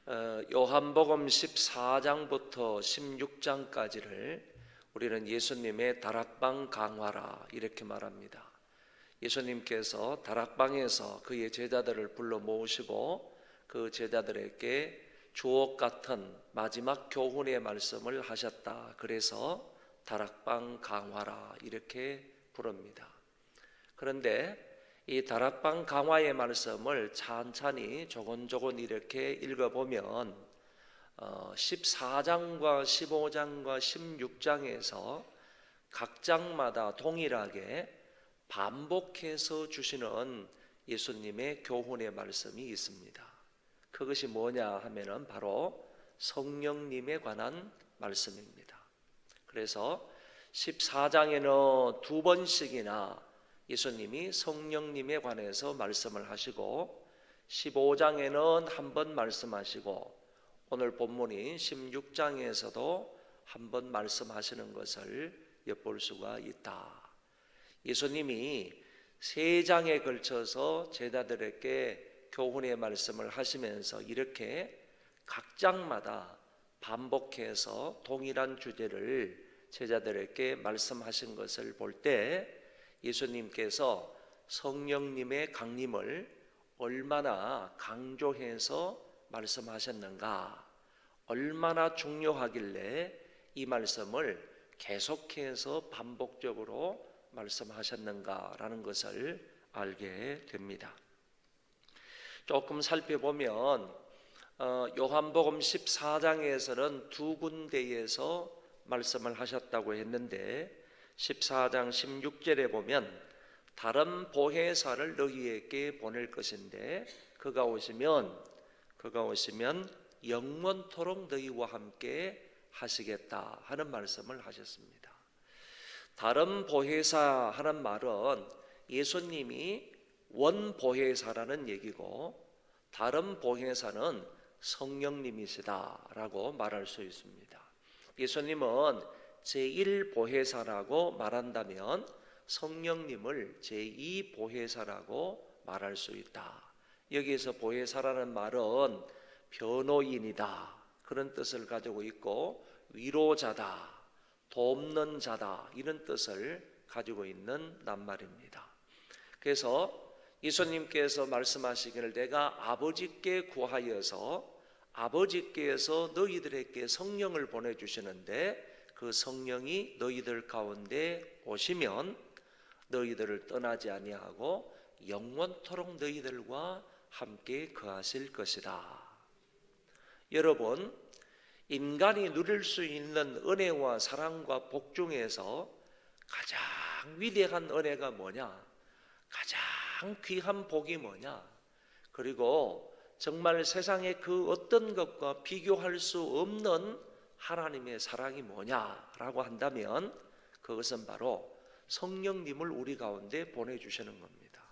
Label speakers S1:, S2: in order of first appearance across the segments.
S1: 요한복음 14장부터 16장까지를 우리는 예수님의 다락방 강화라 이렇게 말합니다. 예수님께서 다락방에서 그의 제자들을 불러 모으시고 그 제자들에게 주옥 같은 마지막 교훈의 말씀을 하셨다. 그래서 다락방 강화라 이렇게 부릅니다. 그런데 이 다락방 강화의 말씀을 찬찬히 조곤조곤 이렇게 읽어보면 14장과 15장과 16장에서 각 장마다 동일하게 반복해서 주시는 예수님의 교훈의 말씀이 있습니다. 그것이 뭐냐 하면은 바로 성령님에 관한 말씀입니다. 그래서 14장에는 두 번씩이나 예수님이 성령님에 관해서 말씀을 하시고 15장에는 한 번 말씀하시고 오늘 본문인 16장에서도 한 번 말씀하시는 것을 엿볼 수가 있다. 예수님이 세 장에 걸쳐서 제자들에게 교훈의 말씀을 하시면서 이렇게 각 장마다 반복해서 동일한 주제를 제자들에게 말씀하신 것을 볼 때 예수님께서 성령님의 강림을 얼마나 강조해서 말씀하셨는가, 얼마나 중요하길래 이 말씀을 계속해서 반복적으로 말씀하셨는가라는 것을 알게 됩니다. 조금 살펴보면 요한복음 14장에서는 두 군데에서 말씀을 하셨다고 했는데 14장 16절에 보면 다른 보혜사를 너희에게 보낼 것인데 그가 오시면 영원토록 너희와 함께 하시겠다 하는 말씀을 하셨습니다. 다른 보혜사 하는 말은 예수님이 원보혜사라는 얘기고 다른 보혜사는 성령님이시다라고 말할 수 있습니다. 예수님은 제1보혜사라고 말한다면 성령님을 제2보혜사라고 말할 수 있다. 여기에서 보혜사라는 말은 변호인이다 그런 뜻을 가지고 있고 위로자다, 돕는 자다 이런 뜻을 가지고 있는 낱말입니다. 그래서 예수님께서 말씀하시기를 내가 아버지께 구하여서 아버지께서 너희들에게 성령을 보내주시는데 그 성령이 너희들 가운데 오시면 너희들을 떠나지 아니하고 영원토록 너희들과 함께 거하실 것이다. 여러분, 인간이 누릴 수 있는 은혜와 사랑과 복 중에서 가장 위대한 은혜가 뭐냐? 가장 귀한 복이 뭐냐? 그리고 정말 세상의 그 어떤 것과 비교할 수 없는 하나님의 사랑이 뭐냐라고 한다면 그것은 바로 성령님을 우리 가운데 보내주시는 겁니다.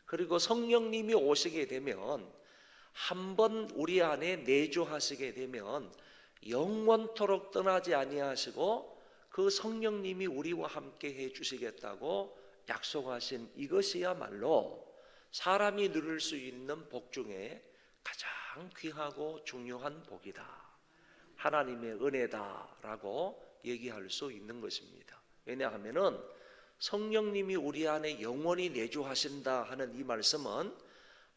S1: 그리고 성령님이 오시게 되면 한번 우리 안에 내주하시게 되면 영원토록 떠나지 아니하시고 그 성령님이 우리와 함께 해주시겠다고 약속하신 이것이야말로 사람이 누릴 수 있는 복 중에 가장 귀하고 중요한 복이다. 하나님의 은혜다라고 얘기할 수 있는 것입니다. 왜냐하면은 성령님이 우리 안에 영원히 내주하신다 하는 이 말씀은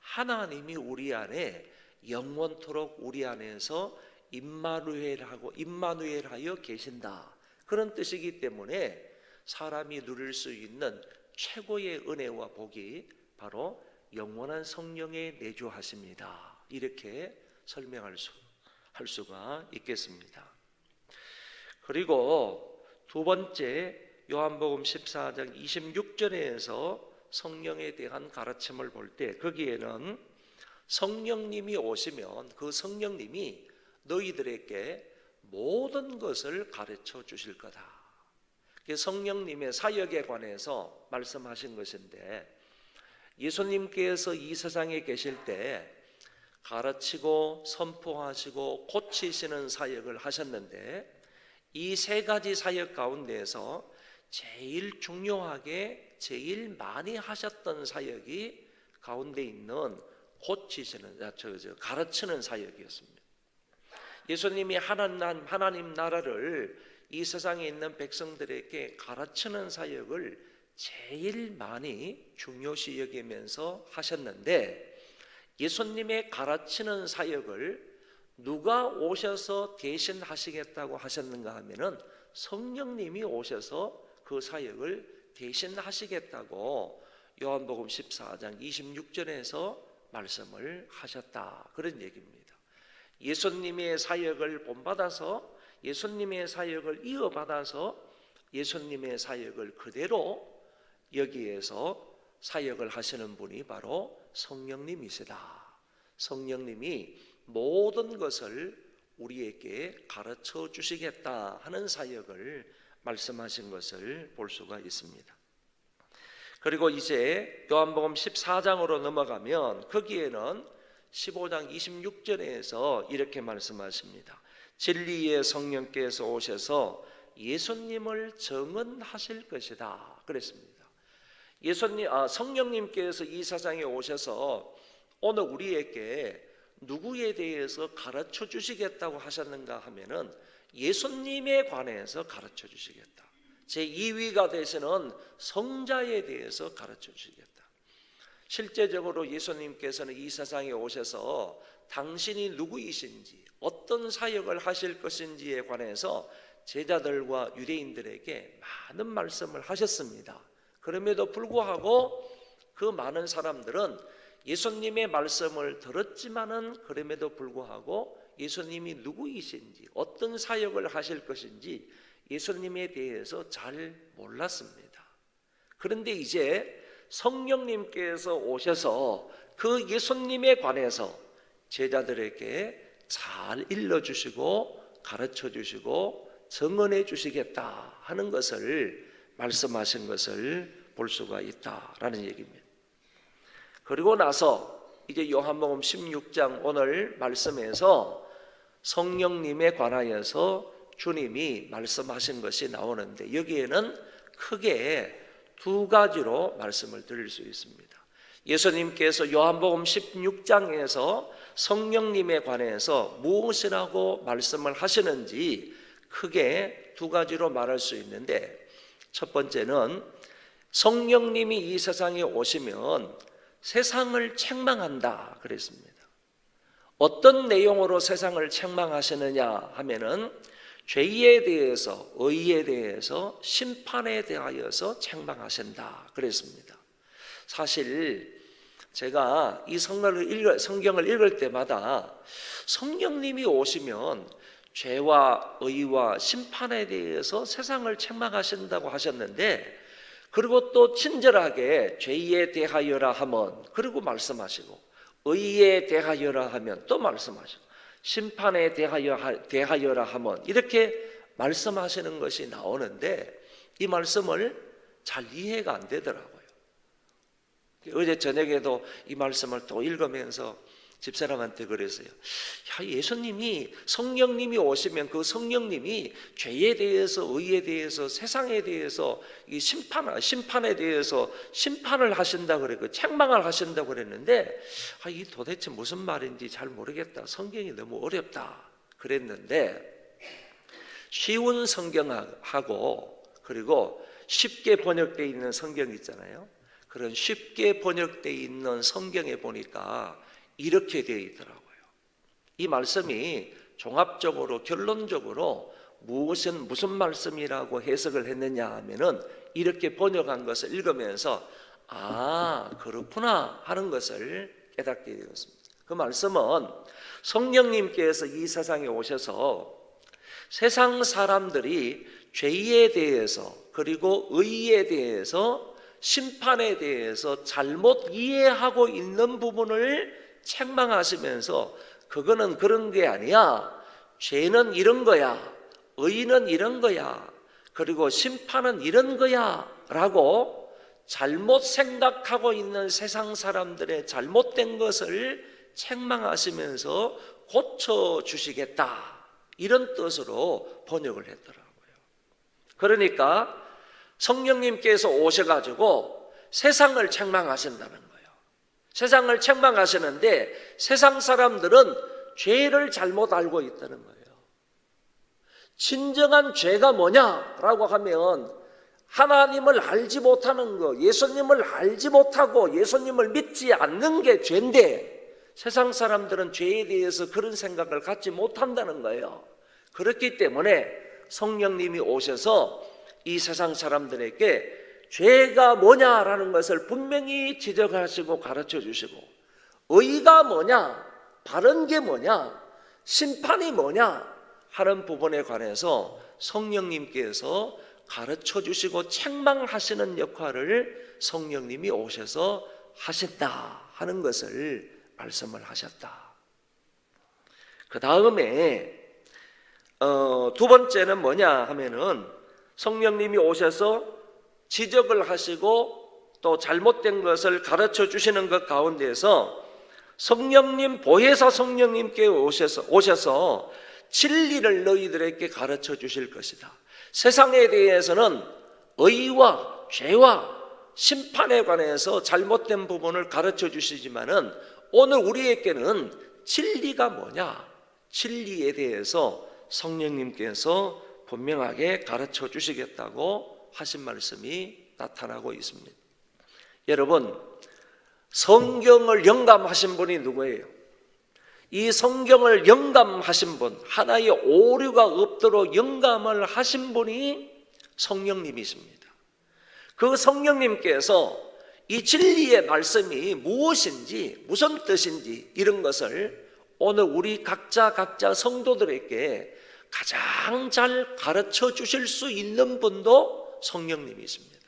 S1: 하나님이 우리 안에 영원토록 우리 안에서 임마누엘하여 계신다 그런 뜻이기 때문에 사람이 누릴 수 있는 최고의 은혜와 복이 바로 영원한 성령의 내주하십니다. 이렇게 설명할 수가 있겠습니다. 그리고 두 번째 요한복음 14장 26절에서 성령에 대한 가르침을 볼 때 거기에는 성령님이 오시면 그 성령님이 너희들에게 모든 것을 가르쳐 주실 거다. 성령님의 사역에 관해서 말씀하신 것인데 예수님께서 이 세상에 계실 때 가르치고 선포하시고 고치시는 사역을 하셨는데 이 세 가지 사역 가운데에서 제일 중요하게 제일 많이 하셨던 사역이 가운데 있는 고치시는, 가르치는 사역이었습니다. 예수님이 하나님 나라를 이 세상에 있는 백성들에게 가르치는 사역을 제일 많이 중요시 여기면서 하셨는데, 예수님의 가르치는 사역을 누가 오셔서 대신 하시겠다고 하셨는가 하면은 성령님이 오셔서 그 사역을 대신 하시겠다고 요한복음 14장 26절에서 말씀을 하셨다, 그런 얘기입니다. 예수님의 사역을 본받아서, 예수님의 사역을 이어받아서 예수님의 사역을 그대로 여기에서 사역을 하시는 분이 바로 성령님이시다. 성령님이 모든 것을 우리에게 가르쳐 주시겠다 하는 사역을 말씀하신 것을 볼 수가 있습니다. 그리고 이제 요한복음 14장으로 넘어가면 거기에는 15장 26절에서 이렇게 말씀하십니다. 진리의 성령께서 오셔서 예수님을 증언하실 것이다 그랬습니다. 성령님께서 이 세상에 오셔서 오늘 우리에게 누구에 대해서 가르쳐 주시겠다고 하셨는가 하면은 예수님에 관해서 가르쳐 주시겠다. 제2위가 되시는 성자에 대해서 가르쳐 주시겠다. 실제적으로 예수님께서는 이 세상에 오셔서 당신이 누구이신지, 어떤 사역을 하실 것인지에 관해서 제자들과 유대인들에게 많은 말씀을 하셨습니다. 그럼에도 불구하고 그 많은 사람들은 예수님의 말씀을 들었지만은 그럼에도 불구하고 예수님이 누구이신지, 어떤 사역을 하실 것인지 예수님에 대해서 잘 몰랐습니다. 그런데 이제 성령님께서 오셔서 그 예수님에 관해서 제자들에게 잘 일러주시고 가르쳐주시고 증언해 주시겠다 하는 것을 말씀하신 것을 볼 수가 있다라는 얘기입니다. 그리고 나서 이제 요한복음 16장 오늘 말씀에서 성령님에 관하여서 주님이 말씀하신 것이 나오는데, 여기에는 크게 두 가지로 말씀을 드릴 수 있습니다. 예수님께서 요한복음 16장에서 성령님에 관해서 무엇이라고 말씀을 하시는지 크게 두 가지로 말할 수 있는데, 첫 번째는 성령님이 이 세상에 오시면 세상을 책망한다 그랬습니다. 어떤 내용으로 세상을 책망하시느냐 하면은 죄에 대해서, 의에 대해서, 심판에 대하여서 책망하신다 그랬습니다. 사실 제가 이 성경을 읽을 때마다 성령님이 오시면 죄와 의와 심판에 대해서 세상을 책망하신다고 하셨는데, 그리고 또 친절하게 죄에 대하여라 하면 그리고 말씀하시고, 의에 대하여라 하면 또 말씀하시고, 심판에 대하여라 하면 이렇게 말씀하시는 것이 나오는데, 이 말씀을 잘 이해가 안 되더라고요. 어제 저녁에도 이 말씀을 또 읽으면서 집사람한테 그랬어요. 예수님이, 성령님이 오시면 그 성령님이 죄에 대해서, 의에 대해서, 세상에 대해서, 이 심판에 대해서 심판을 하신다 그랬고 책망을 하신다고 그랬는데, 이 도대체 무슨 말인지 잘 모르겠다, 성경이 너무 어렵다 그랬는데, 쉬운 성경하고 그리고 쉽게 번역되어 있는 성경 있잖아요. 그런 쉽게 번역되어 있는 성경에 보니까 이렇게 되어 있더라고요. 이 말씀이 종합적으로, 결론적으로 무슨 말씀이라고 해석을 했느냐 하면은 이렇게 번역한 것을 읽으면서 그렇구나 하는 것을 깨닫게 되었습니다. 그 말씀은 성령님께서 이 세상에 오셔서 세상 사람들이 죄에 대해서, 그리고 의에 대해서, 심판에 대해서 잘못 이해하고 있는 부분을 책망하시면서, 그거는 그런 게 아니야, 죄는 이런 거야, 의는 이런 거야, 그리고 심판은 이런 거야 라고 잘못 생각하고 있는 세상 사람들의 잘못된 것을 책망하시면서 고쳐주시겠다, 이런 뜻으로 번역을 했더라고요. 그러니까 성령님께서 오셔가지고 세상을 책망하신다는 거예요. 세상을 책망하시는데 세상 사람들은 죄를 잘못 알고 있다는 거예요. 진정한 죄가 뭐냐라고 하면 하나님을 알지 못하는 거, 예수님을 알지 못하고 예수님을 믿지 않는 게 죄인데 세상 사람들은 죄에 대해서 그런 생각을 갖지 못한다는 거예요. 그렇기 때문에 성령님이 오셔서 이 세상 사람들에게 죄가 뭐냐라는 것을 분명히 지적하시고 가르쳐 주시고, 의가 뭐냐, 바른 게 뭐냐, 심판이 뭐냐 하는 부분에 관해서 성령님께서 가르쳐 주시고 책망하시는 역할을 성령님이 오셔서 하신다 하는 것을 말씀을 하셨다. 그 다음에 두 번째는 뭐냐 하면은 성령님이 오셔서 지적을 하시고 또 잘못된 것을 가르쳐 주시는 것 가운데에서 성령님, 보혜사 성령님께 오셔서 진리를 너희들에게 가르쳐 주실 것이다. 세상에 대해서는 의와 죄와 심판에 관해서 잘못된 부분을 가르쳐 주시지만은 오늘 우리에게는 진리가 뭐냐, 진리에 대해서 성령님께서 분명하게 가르쳐 주시겠다고 하신 말씀이 나타나고 있습니다. 여러분, 성경을 영감하신 분이 누구예요? 이 성경을 영감하신 분, 하나의 오류가 없도록 영감을 하신 분이 성령님이십니다. 그 성령님께서 이 진리의 말씀이 무엇인지, 무슨 뜻인지 이런 것을 오늘 우리 각자 성도들에게 가장 잘 가르쳐 주실 수 있는 분도 성령님이십니다.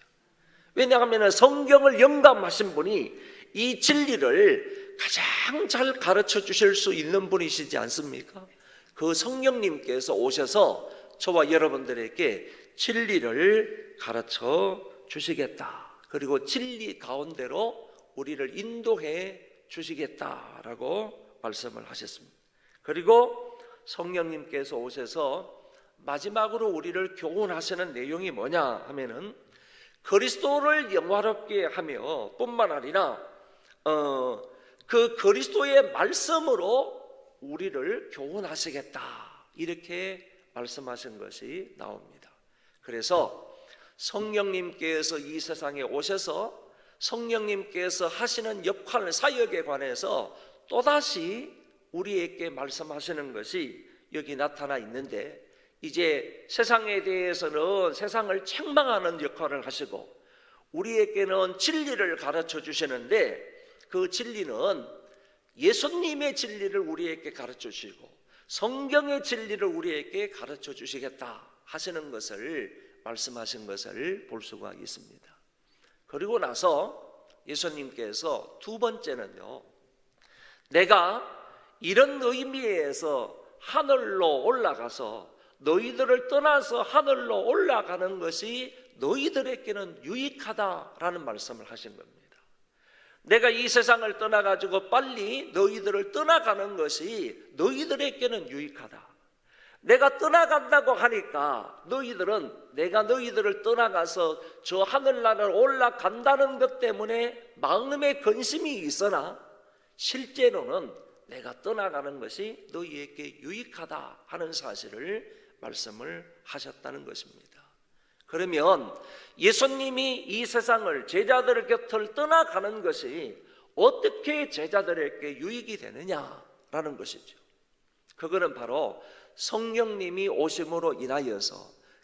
S1: 왜냐하면 성경을 영감하신 분이 이 진리를 가장 잘 가르쳐 주실 수 있는 분이시지 않습니까? 그 성령님께서 오셔서 저와 여러분들에게 진리를 가르쳐 주시겠다, 그리고 진리 가운데로 우리를 인도해 주시겠다라고 말씀을 하셨습니다. 그리고 성령님께서 오셔서 마지막으로 우리를 교훈하시는 내용이 뭐냐 하면은 그리스도를 영화롭게 하며 뿐만 아니라 그 그리스도의 말씀으로 우리를 교훈하시겠다, 이렇게 말씀하신 것이 나옵니다. 그래서 성령님께서 이 세상에 오셔서 성령님께서 하시는 역할, 사역에 관해서 또다시 우리에게 말씀하시는 것이 여기 나타나 있는데, 이제 세상에 대해서는 세상을 책망하는 역할을 하시고 우리에게는 진리를 가르쳐 주시는데, 그 진리는 예수님의 진리를 우리에게 가르쳐 주시고 성경의 진리를 우리에게 가르쳐 주시겠다 하시는 것을 말씀하신 것을 볼 수가 있습니다. 그리고 나서 예수님께서 두 번째는요, 내가 이런 의미에서 하늘로 올라가서 너희들을 떠나서 하늘로 올라가는 것이 너희들에게는 유익하다라는 말씀을 하신 겁니다. 내가 이 세상을 떠나가지고 빨리 너희들을 떠나가는 것이 너희들에게는 유익하다. 내가 떠나간다고 하니까 내가 너희들을 떠나가서 저 하늘나라로 올라간다는 것 때문에 마음에 근심이 있으나 실제로는 내가 떠나가는 것이 너희에게 유익하다 하는 사실을 말씀을 하셨다는 것입니다. 그러면 예수님이 이 세상을, 제자들 곁을 떠나가는 것이 어떻게 제자들에게 유익이 되느냐라는 것이죠. 그거는 바로 성령님이 오심으로 인하여서,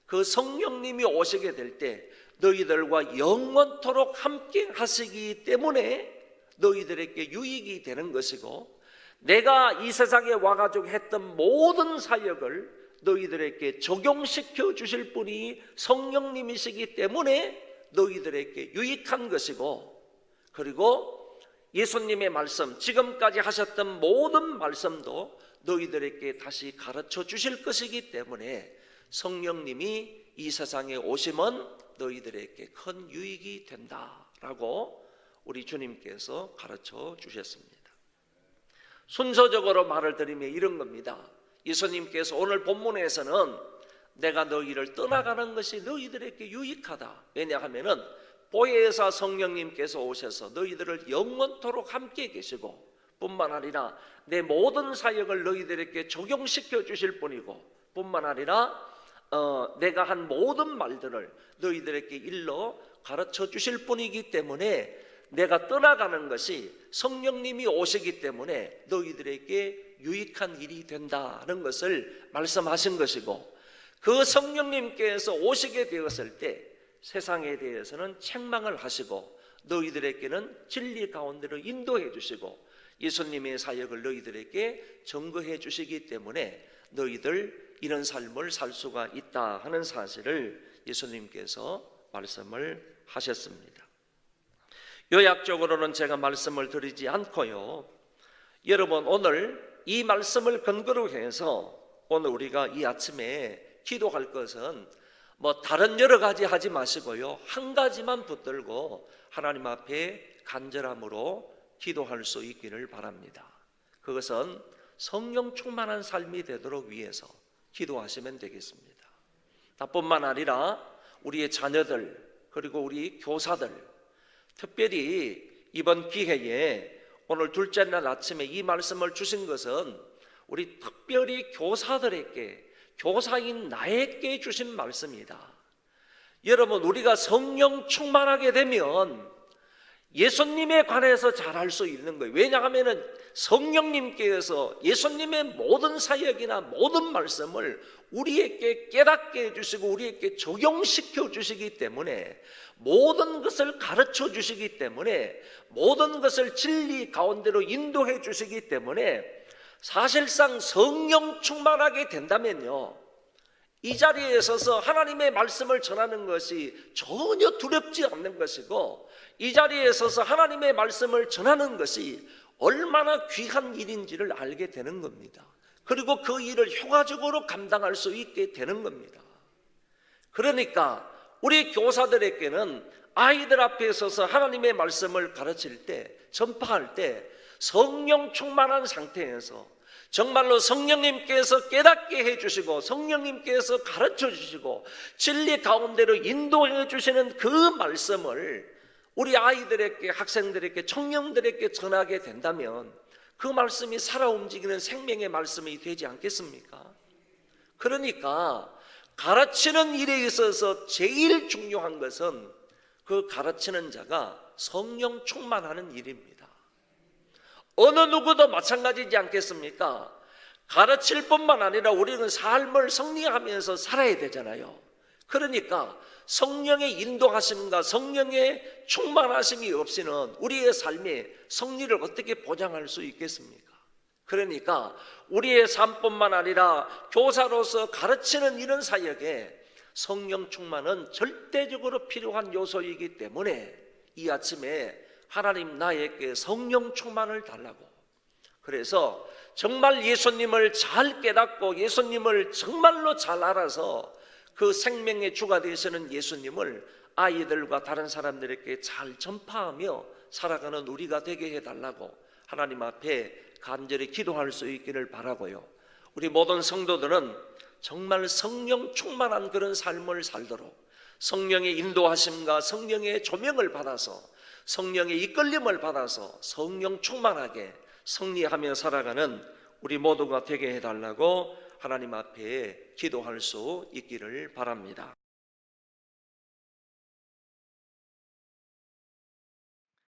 S1: 그 성령님이 오시게 될 때 너희들과 영원토록 함께 하시기 때문에 너희들에게 유익이 되는 것이고, 내가 이 세상에 와가지고 했던 모든 사역을 너희들에게 적용시켜 주실 분이 성령님이시기 때문에 너희들에게 유익한 것이고, 그리고 예수님의 말씀, 지금까지 하셨던 모든 말씀도 너희들에게 다시 가르쳐 주실 것이기 때문에 성령님이 이 세상에 오심은 너희들에게 큰 유익이 된다라고 우리 주님께서 가르쳐 주셨습니다. 순서적으로 말을 드리면 이런 겁니다. 예수님께서 오늘 본문에서는 내가 너희를 떠나가는 것이 너희들에게 유익하다. 왜냐하면 보혜사 성령님께서 오셔서 너희들을 영원토록 함께 계시고 뿐만 아니라 내 모든 사역을 너희들에게 적용시켜 주실 분이고 뿐만 아니라 내가 한 모든 말들을 너희들에게 일러 가르쳐 주실 분이기 때문에 내가 떠나가는 것이 성령님이 오시기 때문에 너희들에게 유익한 일이 된다는 것을 말씀하신 것이고, 그 성령님께서 오시게 되었을 때 세상에 대해서는 책망을 하시고 너희들에게는 진리 가운데로 인도해 주시고 예수님의 사역을 너희들에게 증거해 주시기 때문에 너희들 이런 삶을 살 수가 있다 하는 사실을 예수님께서 말씀을 하셨습니다. 요약적으로는 제가 말씀을 드리지 않고요, 여러분 오늘 이 말씀을 근거로 해서 오늘 우리가 이 아침에 기도할 것은 다른 여러 가지 하지 마시고요, 한 가지만 붙들고 하나님 앞에 간절함으로 기도할 수 있기를 바랍니다. 그것은 성령 충만한 삶이 되도록 위해서 기도하시면 되겠습니다. 나뿐만 아니라 우리의 자녀들 그리고 우리 교사들, 특별히 이번 기회에 오늘 둘째 날 아침에 이 말씀을 주신 것은 우리 특별히 교사들에게, 교사인 나에게 주신 말씀이다. 여러분, 우리가 성령 충만하게 되면 예수님에 관해서 잘할 수 있는 거예요. 왜냐하면 성령님께서 예수님의 모든 사역이나 모든 말씀을 우리에게 깨닫게 해주시고 우리에게 적용시켜 주시기 때문에, 모든 것을 가르쳐 주시기 때문에, 모든 것을 진리 가운데로 인도해 주시기 때문에 사실상 성령 충만하게 된다면요, 이 자리에 서서 하나님의 말씀을 전하는 것이 전혀 두렵지 않는 것이고, 이 자리에 서서 하나님의 말씀을 전하는 것이 얼마나 귀한 일인지를 알게 되는 겁니다. 그리고 그 일을 효과적으로 감당할 수 있게 되는 겁니다. 그러니까 우리 교사들에게는 아이들 앞에 서서 하나님의 말씀을 가르칠 때, 전파할 때 성령 충만한 상태에서 정말로 성령님께서 깨닫게 해주시고 성령님께서 가르쳐 주시고 진리 가운데로 인도해 주시는 그 말씀을 우리 아이들에게, 학생들에게, 청년들에게 전하게 된다면 그 말씀이 살아 움직이는 생명의 말씀이 되지 않겠습니까? 그러니까 가르치는 일에 있어서 제일 중요한 것은 그 가르치는 자가 성령 충만하는 일입니다. 어느 누구도 마찬가지지 않겠습니까? 가르칠 뿐만 아니라 우리는 삶을 승리하면서 살아야 되잖아요. 그러니까 성령의 인도하심과 성령의 충만하심이 없이는 우리의 삶의 승리를 어떻게 보장할 수 있겠습니까? 그러니까 우리의 삶뿐만 아니라 교사로서 가르치는 이런 사역에 성령 충만은 절대적으로 필요한 요소이기 때문에 이 아침에 하나님 나에게 성령 충만을 달라고, 그래서 정말 예수님을 잘 깨닫고 예수님을 정말로 잘 알아서 그 생명의 주가 되시는 예수님을 아이들과 다른 사람들에게 잘 전파하며 살아가는 우리가 되게 해달라고 하나님 앞에 간절히 기도할 수 있기를 바라고요. 우리 모든 성도들은 정말 성령 충만한 그런 삶을 살도록 성령의 인도하심과 성령의 조명을 받아서 성령의 이끌림을 받아서 성령 충만하게 승리하며 살아가는 우리 모두가 되게 해달라고 하나님 앞에 기도할 수 있기를 바랍니다.